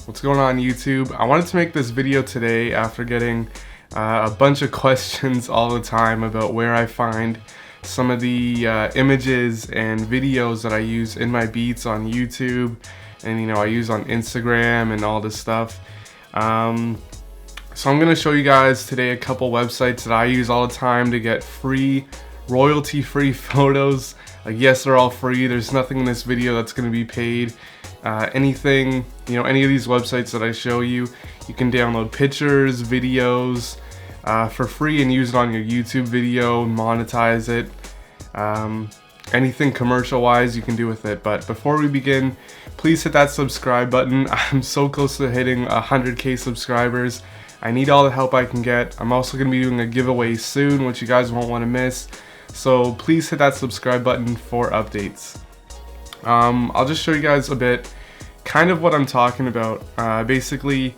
What's going on YouTube? I wanted to make this video today after getting a bunch of questions all the time about where I find some of the images and videos that I use in my beats on YouTube, and I use on Instagram and all this stuff. So I'm going to show you guys today a couple websites that I use all the time to get free, royalty-free photos. Like, yes, they're all free. There's nothing in this video that's going to be paid. Anything, any of these websites that I show you, you can download pictures, videos for free and use it on your YouTube video, monetize it. Anything commercial-wise you can do with it. But before we begin, please hit that subscribe button. I'm so close to hitting 100K subscribers. I need all the help I can get. I'm also going to be doing a giveaway soon, which you guys won't want to miss. So please hit that subscribe button for updates. I'll just show you guys a bit, kind of what I'm talking about. Basically,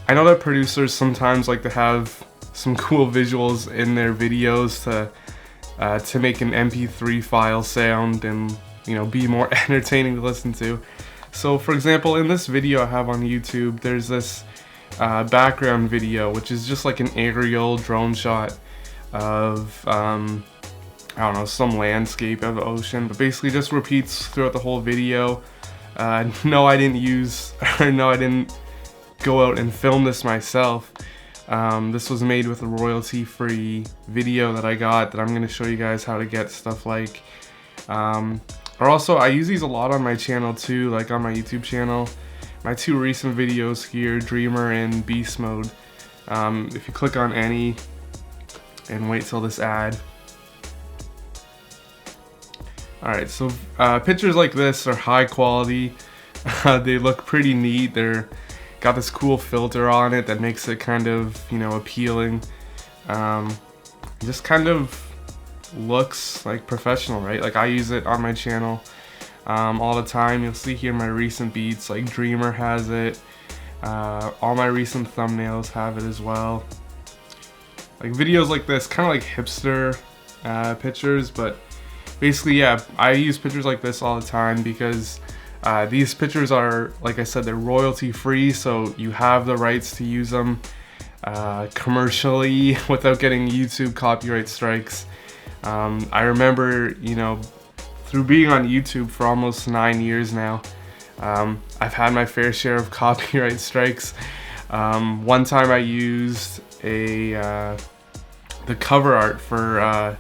I know that producers sometimes like to have some cool visuals in their videos to make an MP3 file sound and be more entertaining to listen to. So for example, in this video I have on YouTube, there's this background video, which is just like an aerial drone shot of I don't know, some landscape of the ocean, but basically just repeats throughout the whole video. No, I didn't go out and film this myself. This was made with a royalty-free video that I got that I'm going to show you guys how to get stuff like. Or also, I use these a lot on my channel too, like on my YouTube channel. My two recent videos here, Dreamer and Beast Mode. If you click on any and wait till this ad. Alright, so pictures like this are high quality. They look pretty neat. They're got this cool filter on it that makes it kind of, appealing. Just kind of looks like professional, right? Like, I use it on my channel all the time. You'll see here my recent beats, like Dreamer has it. All my recent thumbnails have it as well. Like videos like this, kind of like hipster pictures, but basically, yeah, I use pictures like this all the time because these pictures are, like I said, they're royalty free, so you have the rights to use them commercially without getting YouTube copyright strikes. I remember, through being on YouTube for almost 9 years now, I've had my fair share of copyright strikes. One time I used the cover art for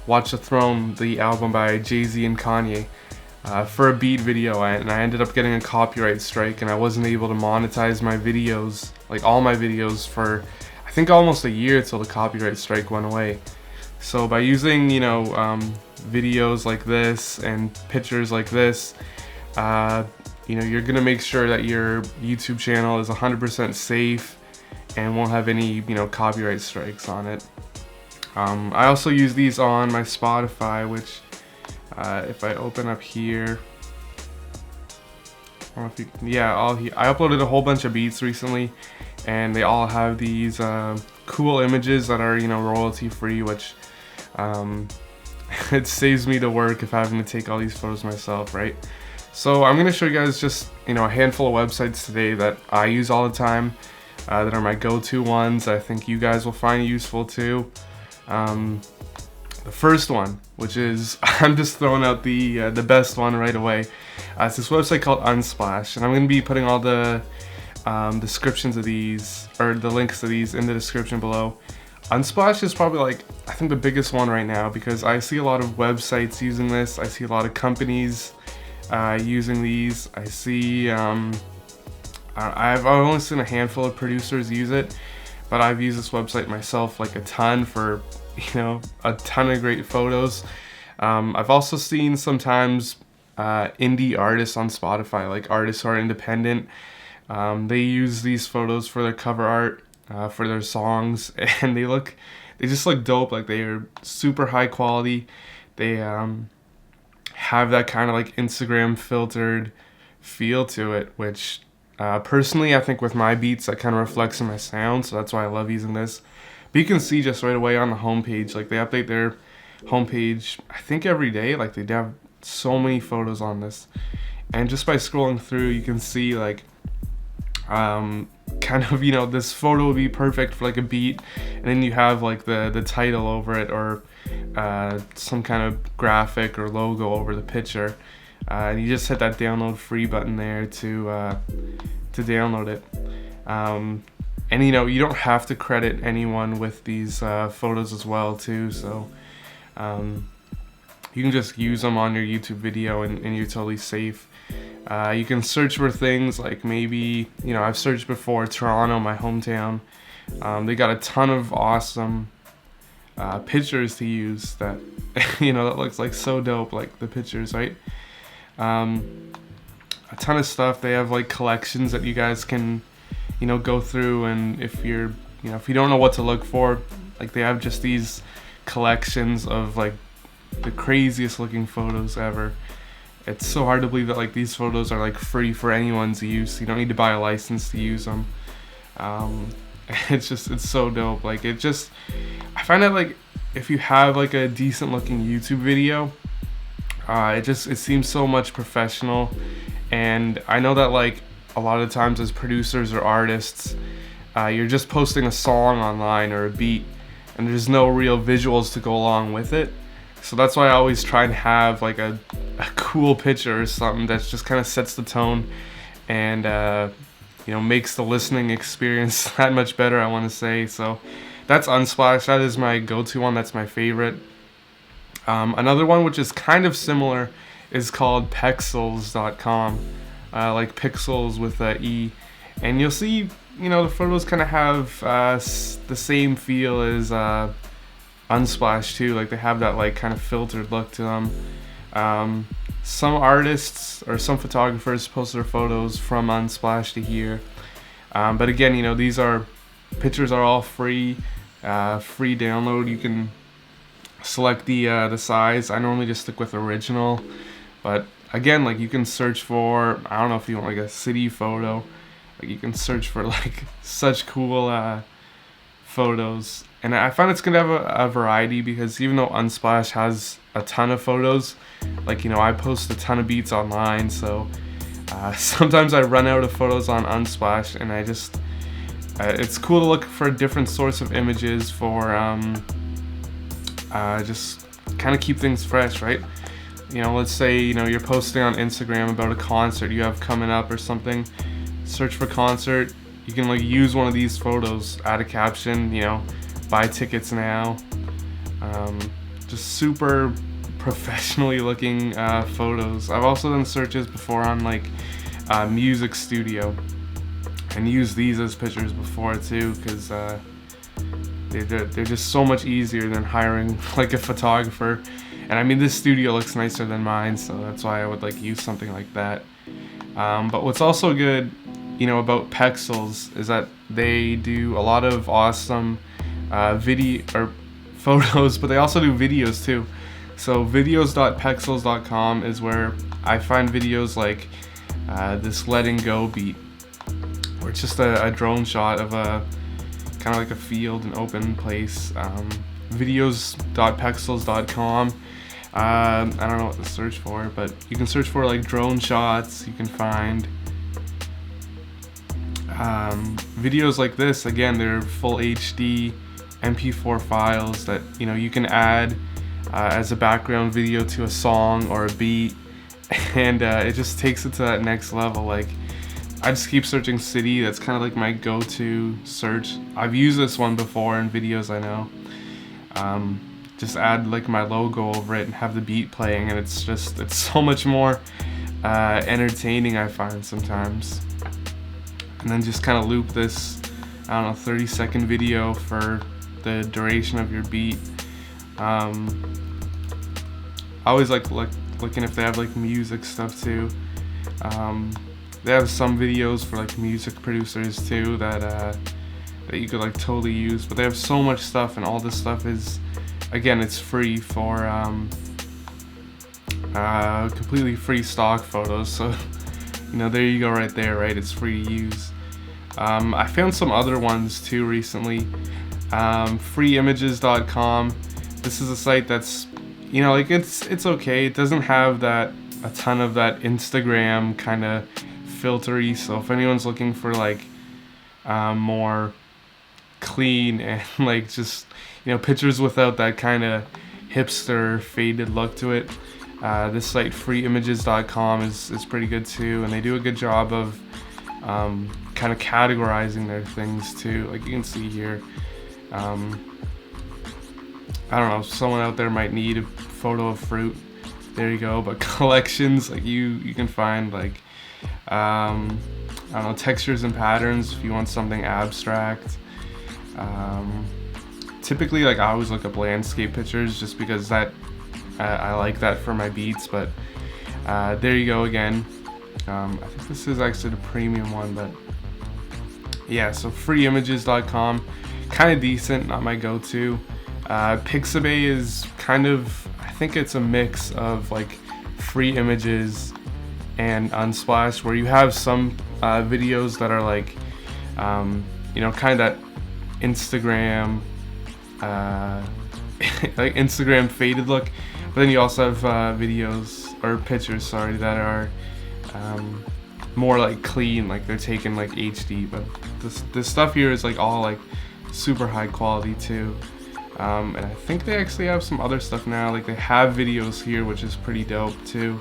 Watch the Throne, the album by Jay-Z and Kanye, for a beat video, and I ended up getting a copyright strike, and I wasn't able to monetize my videos, like all my videos, for I think almost a year till the copyright strike went away. So by using videos like this and pictures like this, you're gonna make sure that your YouTube channel is 100% safe and won't have any copyright strikes on it. I also use these on my Spotify, which if I open up here, I uploaded a whole bunch of beats recently, and they all have these cool images that are royalty free, which it saves me the work of having to take all these photos myself, right? So I'm gonna show you guys just a handful of websites today that I use all the time, that are my go-to ones. I think you guys will find useful too. The first one, which is, I'm just throwing out the best one right away. It's this website called Unsplash, and I'm going to be putting all the descriptions of these, or the links to these, in the description below. Unsplash is probably, like, I think the biggest one right now, because I see a lot of websites using this. I see a lot of companies using these. I see I've only seen a handful of producers use it, but I've used this website myself like a ton for, a ton of great photos. I've also seen sometimes indie artists on Spotify, like artists who are independent. They use these photos for their cover art, for their songs, and they just look dope. Like, they are super high quality. They have that kind of like Instagram filtered feel to it, which personally, I think with my beats, that kind of reflects in my sound, so that's why I love using this. But you can see just right away on the homepage, like, they update their homepage, I think every day. Like, they have so many photos on this, and just by scrolling through, you can see, like, kind of, you know, this photo would be perfect for like a beat, and then you have like the title over it, or some kind of graphic or logo over the picture, and you just hit that download free button there to download it. And you know, you don't have to credit anyone with these photos as well too, so you can just use them on your YouTube video, and you're totally safe. You can search for things like, maybe, you know, I've searched before Toronto, my hometown. They got a ton of awesome pictures to use that, you know, that looks like so dope, like the pictures, right? A ton of stuff. They have like collections that you guys can, you know, go through, and if you're, you know, if you don't know what to look for, like they have just these collections of like the craziest looking photos ever. It's so hard to believe that like these photos are like free for anyone's use. You don't need to buy a license to use them. It's so dope. Like, I find that like if you have like a decent looking YouTube video, it seems so much professional. And I know that like a lot of times as producers or artists, you're just posting a song online or a beat, and there's no real visuals to go along with it. So that's why I always try and have like a cool picture or something that just kind of sets the tone, and you know, makes the listening experience that much better, I want to say. So that's Unsplash. That is my go-to one. That's my favorite. Another one which is kind of similar is called pexels.com, like pixels with a E, and you'll see, you know, the photos kind of have the same feel as Unsplash too. Like, they have that like kind of filtered look to them. Some artists or some photographers post their photos from Unsplash to here, but again, you know, these pictures are all free download. You can select the size. I normally just stick with original, but again, like, you can search for, I don't know if you want like a city photo, like you can search for like such cool photos. And I find it's gonna have a variety, because even though Unsplash has a ton of photos, like, you know, I post a ton of beats online, so sometimes I run out of photos on Unsplash, and I just it's cool to look for a different source of images for just kind of keep things fresh, right? You know, let's say, you know, you're posting on Instagram about a concert you have coming up or something. Search for concert. You can like use one of these photos, add a caption, you know, buy tickets now. Just super professionally looking photos. I've also done searches before on like music studio, and used these as pictures before too, because they're just so much easier than hiring like a photographer. And I mean, this studio looks nicer than mine, so that's why I would like use something like that. But what's also good, you know, about Pexels is that they do a lot of awesome video or photos, but they also do videos too. So videos.pexels.com is where I find videos like this letting go beat, where it's just a drone shot of a kind of like a field, an open place. Videos.pexels.com. I don't know what to search for, but you can search for like drone shots. You can find videos like this. Again, they're full HD MP4 files that, you know, you can add as a background video to a song or a beat, and it just takes it to that next level. Like, I just keep searching city. That's kind of like my go-to search. I've used this one before in videos, I know. Just add like my logo over it and have the beat playing, and it's so much more entertaining, I find sometimes. And then just kind of loop this, I don't know, 30-second video for the duration of your beat. I always like looking if they have like music stuff too. They have some videos for like music producers too that you could like totally use, but they have so much stuff, and all this stuff is, again, it's free for completely free stock photos. So, you know, there you go right there, right? It's free to use. I found some other ones too recently. Freeimages.com. This is a site that's, you know, like it's okay. It doesn't have a ton of that Instagram kind of filtery. So if anyone's looking for like more clean and like just, you know, pictures without that kind of hipster faded look to it, this site freeimages.com is pretty good too, and they do a good job of kind of categorizing their things too. Like you can see here, I don't know, someone out there might need a photo of fruit, there you go. But collections, like you can find like I don't know, textures and patterns if you want something abstract. Typically, like I always look up landscape pictures just because that I like that for my beats. But there you go again. I think this is actually the premium one, but yeah, so freeimages.com, kind of decent, not my go-to. Pixabay is kind of, I think it's a mix of like free images and Unsplash, where you have some videos that are like, you know, kind of that Instagram, like Instagram faded look, but then you also have videos or pictures, sorry, that are more like clean, like they're taken like HD. But this stuff here is like all like super high quality too. And I think they actually have some other stuff now, like they have videos here, which is pretty dope too.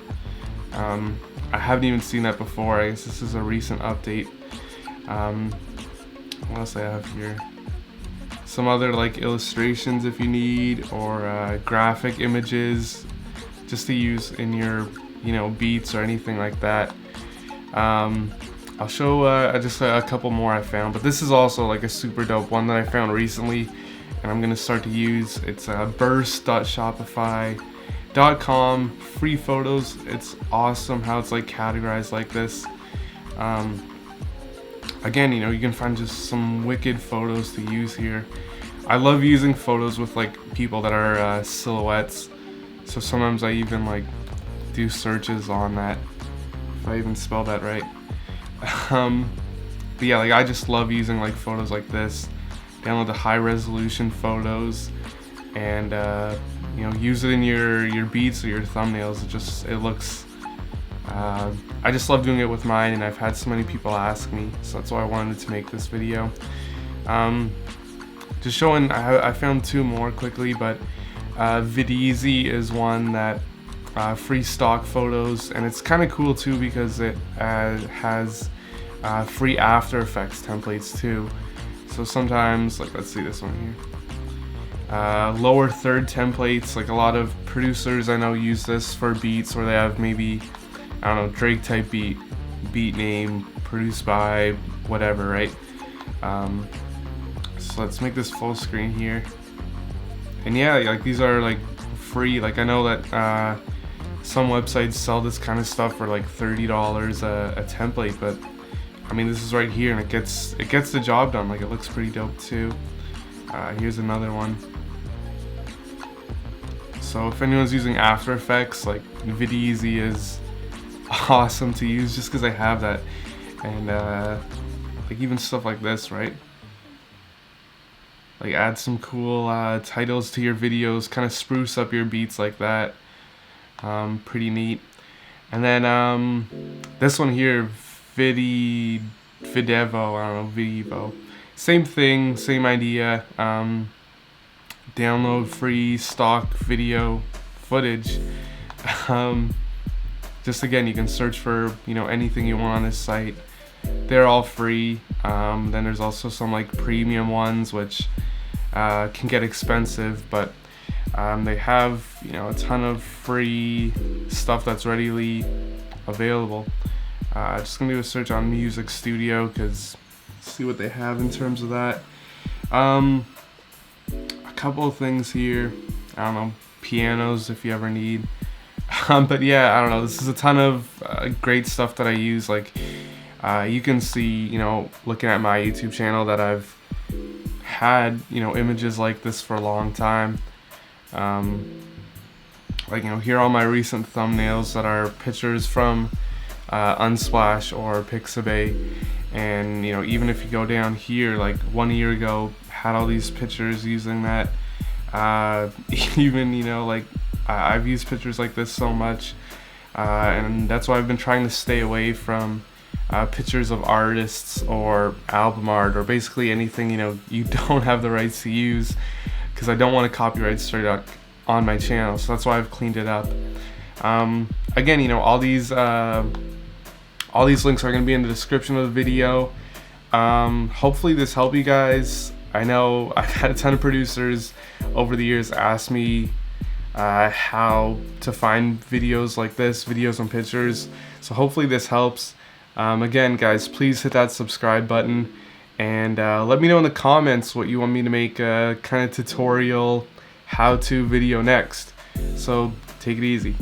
I haven't even seen that before. I guess this is a recent update. What else I have here? Some other like illustrations if you need, or graphic images just to use in your, you know, beats or anything like that. I'll show just a couple more I found, but this is also like a super dope one that I found recently and I'm gonna start to use. It's burst.shopify.com, free photos. It's awesome how it's like categorized like this. Again, you know, you can find just some wicked photos to use here. I love using photos with like people that are silhouettes, so sometimes I even like do searches on that, if I even spell that right. But yeah, like I just love using like photos like this. Download the high resolution photos and you know, use it in your beats or your thumbnails. It looks, I just love doing it with mine, and I've had so many people ask me, so that's why I wanted to make this video. Just showing, I found two more quickly, but Videezy is one that free stock photos, and it's kind of cool too because it has free After Effects templates too. So sometimes, like let's see this one here, lower third templates, like a lot of producers I know use this for beats where they have maybe, I don't know, Drake type beat name, produced by whatever, right? So let's make this full screen here. And yeah, like these are like free. Like I know that some websites sell this kind of stuff for like $30 a template, but I mean, this is right here and it gets the job done. Like it looks pretty dope too. Here's another one. So if anyone's using After Effects, like Videezy is awesome to use just because I have that. And like even stuff like this, right? Like add some cool titles to your videos, kind of spruce up your beats like that. Pretty neat. And then this one here, Videvo, I don't know, Videvo. Same thing, same idea. Download free stock video footage. Just again, you can search for, you know, anything you want on this site. They're all free. Then there's also some like premium ones which can get expensive, but they have, you know, a ton of free stuff that's readily available. Just gonna do a search on Music Studio because see what they have in terms of that. A couple of things here. I don't know, pianos if you ever need. But yeah, I don't know. This is a ton of great stuff that I use. Like you can see, you know, looking at my YouTube channel that I've had, you know, images like this for a long time. Like, you know, here are all my recent thumbnails that are pictures from Unsplash or Pixabay. And, you know, even if you go down here, like 1 year ago, had all these pictures using that. Even, you know, like I've used pictures like this so much, and that's why I've been trying to stay away from pictures of artists or album art or basically anything, you know, you don't have the rights to use, because I don't want to copyright straight up on my channel. So that's why I've cleaned it up. Again, you know, all these links are going to be in the description of the video. Hopefully this helped you guys. I know I've had a ton of producers over the years ask me how to find videos like this, videos and pictures. So hopefully this helps. Again, guys, please hit that subscribe button, and let me know in the comments what you want me to make a kind of tutorial how-to video next. So take it easy.